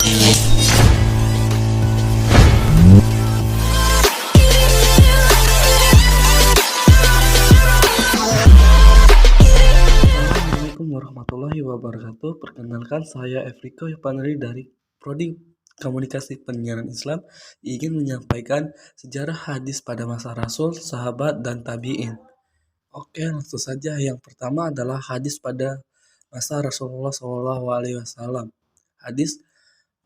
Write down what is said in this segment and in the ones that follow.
Assalamualaikum warahmatullahi wabarakatuh. Perkenalkan, saya Efriko Yopaneri dari Prodi Komunikasi Penyiaran Islam, ingin menyampaikan sejarah hadis pada masa Rasul, sahabat, dan tabi'in. Oke, langsung saja. Yang pertama adalah hadis pada masa Rasulullah SAW. Hadis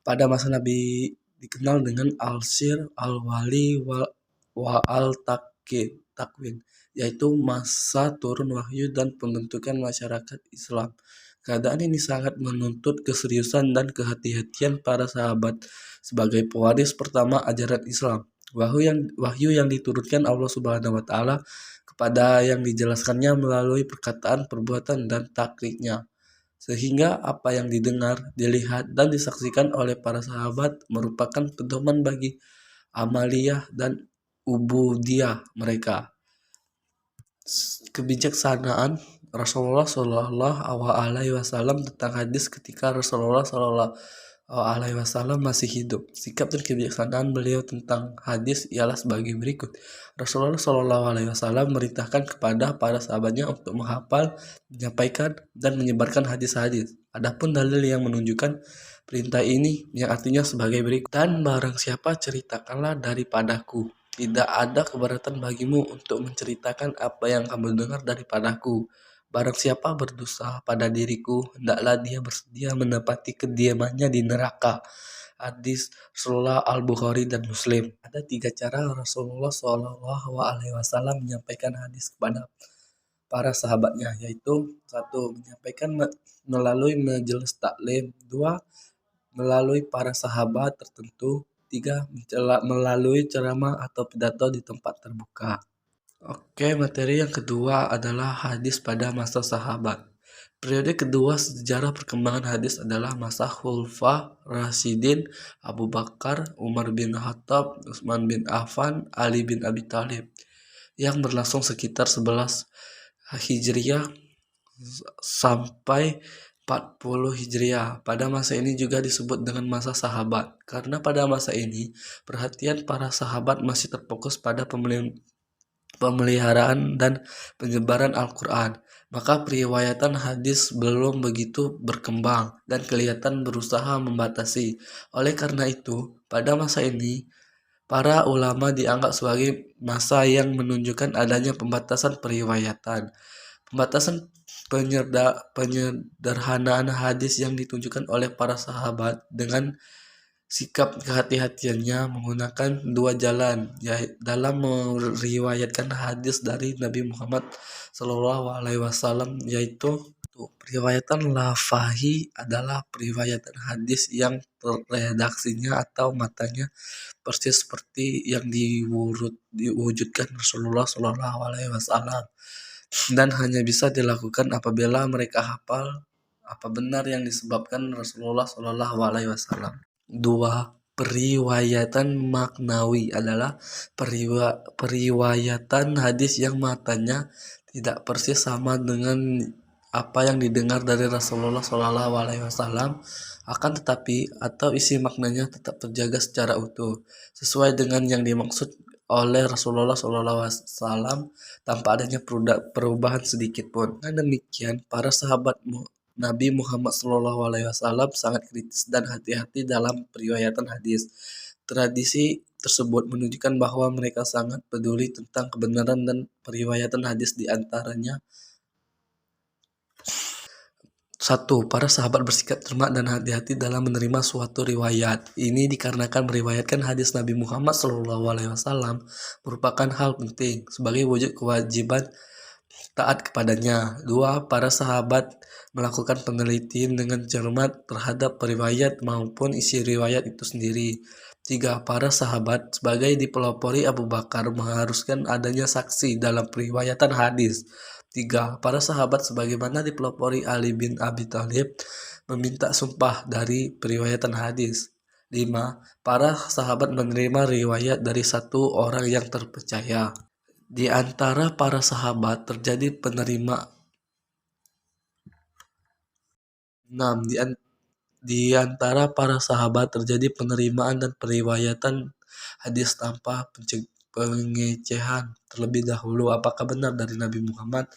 pada masa Nabi dikenal dengan al-sir, al-wali, wa al-takwin, yaitu masa turun wahyu dan pembentukan masyarakat Islam. Keadaan ini sangat menuntut keseriusan dan kehati-hatian para sahabat sebagai pewaris pertama ajaran Islam. Wahyu yang diturunkan Allah Subhanahu wa taala kepada yang dijelaskannya melalui perkataan, perbuatan, dan taklidnya. Sehingga apa yang didengar, dilihat, dan disaksikan oleh para sahabat merupakan pedoman bagi amaliyah dan ubudiyah mereka. Kebijaksanaan Rasulullah SAW tentang hadis ketika Rasulullah SAW masih hidup. Sikap dan kebijaksanaan beliau tentang hadis ialah sebagai berikut. Rasulullah SAW merintahkan kepada para sahabatnya untuk menghafal, menyampaikan, dan menyebarkan hadis-hadis. Adapun dalil yang menunjukkan perintah ini yang artinya sebagai berikut. Dan barang siapa ceritakanlah daripadaku. Tidak ada keberatan bagimu untuk menceritakan apa yang kamu dengar daripadaku. Barang siapa berdosa pada diriku, hendaklah dia bersedia menepati kediamannya di neraka. Hadis Rasulullah Al-Bukhari dan Muslim. Ada 3 cara Rasulullah SAW menyampaikan hadis kepada para sahabatnya, yaitu 1. Menyampaikan melalui majelis taklim, 2. Melalui para sahabat tertentu, 3. Melalui ceramah atau pidato di tempat terbuka. Oke, materi yang kedua adalah hadis pada masa sahabat. Periode kedua sejarah perkembangan hadis adalah masa Khulafah Rasyidin, Abu Bakar, Umar bin Khattab, Utsman bin Affan, Ali bin Abi Thalib, yang berlangsung sekitar 11 Hijriah sampai 40 Hijriah. Pada masa ini juga disebut dengan masa sahabat, karena pada masa ini perhatian para sahabat masih terfokus pada pemeliharaan dan penyebaran Al-Quran. Maka periwayatan hadis belum begitu berkembang dan kelihatan berusaha membatasi. Oleh karena itu, pada masa ini, para ulama dianggap sebagai masa yang menunjukkan adanya pembatasan periwayatan. Pembatasan penyederhanaan hadis yang ditunjukkan oleh para sahabat dengan sikap kehati-hatiannya menggunakan 2 jalan dalam meriwayatkan hadis dari Nabi Muhammad SAW, yaitu periwayatan lafahi adalah periwayatan hadis yang redaksinya atau matanya persis seperti yang diwujudkan Rasulullah SAW, dan hanya bisa dilakukan apabila mereka hafal apa benar yang disebabkan Rasulullah SAW. 2. Periwayatan maknawi adalah periwayatan hadis yang matanya tidak persis sama dengan apa yang didengar dari Rasulullah SAW, akan tetapi atau isi maknanya tetap terjaga secara utuh sesuai dengan yang dimaksud oleh Rasulullah SAW tanpa adanya perubahan sedikit pun. Dengan demikian, para sahabat Nabi Muhammad SAW sangat kritis dan hati-hati dalam periwayatan hadis. Tradisi tersebut menunjukkan bahwa mereka sangat peduli tentang kebenaran dan periwayatan hadis, di antaranya 1. Para sahabat bersikap cermat dan hati-hati dalam menerima suatu riwayat. Ini dikarenakan meriwayatkan hadis Nabi Muhammad SAW merupakan hal penting sebagai wujud kewajiban taat kepadanya. 2. Para sahabat melakukan penelitian dengan cermat terhadap periwayat maupun isi riwayat itu sendiri. 3. Para sahabat sebagai dipelopori Abu Bakar mengharuskan adanya saksi dalam periwayatan hadis. 3. Para sahabat sebagaimana dipelopori Ali bin Abi Thalib meminta sumpah dari periwayatan hadis. 5. Para sahabat menerima riwayat dari satu orang yang terpercaya. Di antara para sahabat terjadi penerima 6. di antara para sahabat terjadi penerimaan dan periwayatan hadis tanpa pengecehan terlebih dahulu apakah benar dari Nabi Muhammad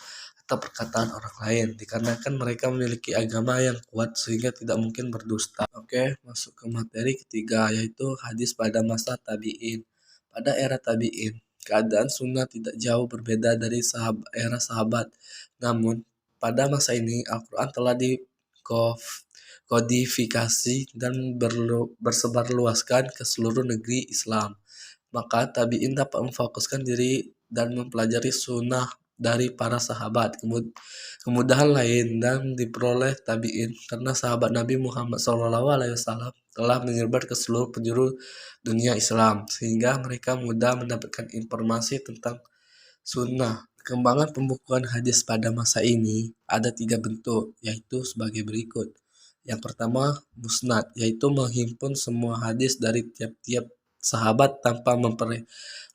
atau perkataan orang lain, dikarenakan mereka memiliki agama yang kuat sehingga tidak mungkin berdusta. Oke, masuk ke materi ketiga yaitu hadis pada masa tabi'in. Pada era tabi'in, keadaan sunnah tidak jauh berbeda dari era sahabat. Namun, pada masa ini Al-Quran telah dikodifikasi dan bersebarluaskan ke seluruh negeri Islam. Maka tabi'in dapat memfokuskan diri dan mempelajari sunnah dari para sahabat. Kemudahan lain dan diperoleh tabi'in karena sahabat Nabi Muhammad SAW telah menyebar ke seluruh penjuru dunia Islam, sehingga mereka mudah mendapatkan informasi tentang sunnah. Perkembangan pembukuan hadis pada masa ini ada 3 bentuk, yaitu sebagai berikut. Yang pertama, musnad, yaitu menghimpun semua hadis dari tiap-tiap sahabat tanpa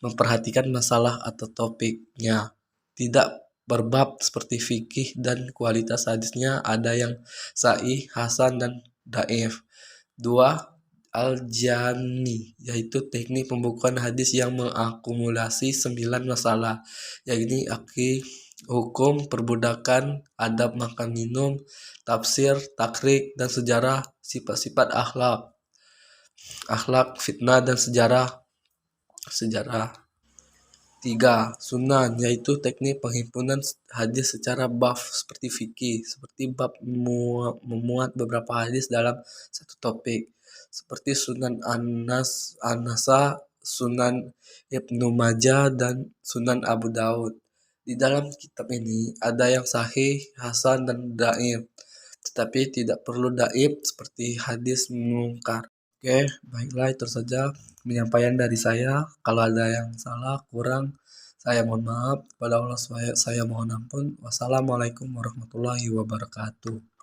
memperhatikan masalah atau topiknya. Tidak berbab seperti fikih dan kualitas hadisnya ada yang sahih, hasan, dan dhaif. 2. Al-Jami, yaitu teknik pembukuan hadis yang mengakumulasi 9 masalah, yakni akid, hukum, perbudakan, adab makan minum, tafsir, takrik, dan sejarah, sifat-sifat akhlak, fitnah, dan sejarah. 3. Sunan, yaitu teknik penghimpunan hadis secara bab seperti fikih, seperti bab memuat beberapa hadis dalam satu topik, seperti Sunan An-Nasa, Sunan Ibnu Majah, dan Sunan Abu Daud. Di dalam kitab ini ada yang sahih, hasan, dan dhaif, tetapi tidak perlu dhaif seperti hadis mungkar. Oke, baiklah itu saja penyampaian dari saya. Kalau ada yang salah, kurang, saya mohon maaf. Kepada Allah saya mohon ampun. Wassalamualaikum warahmatullahi wabarakatuh.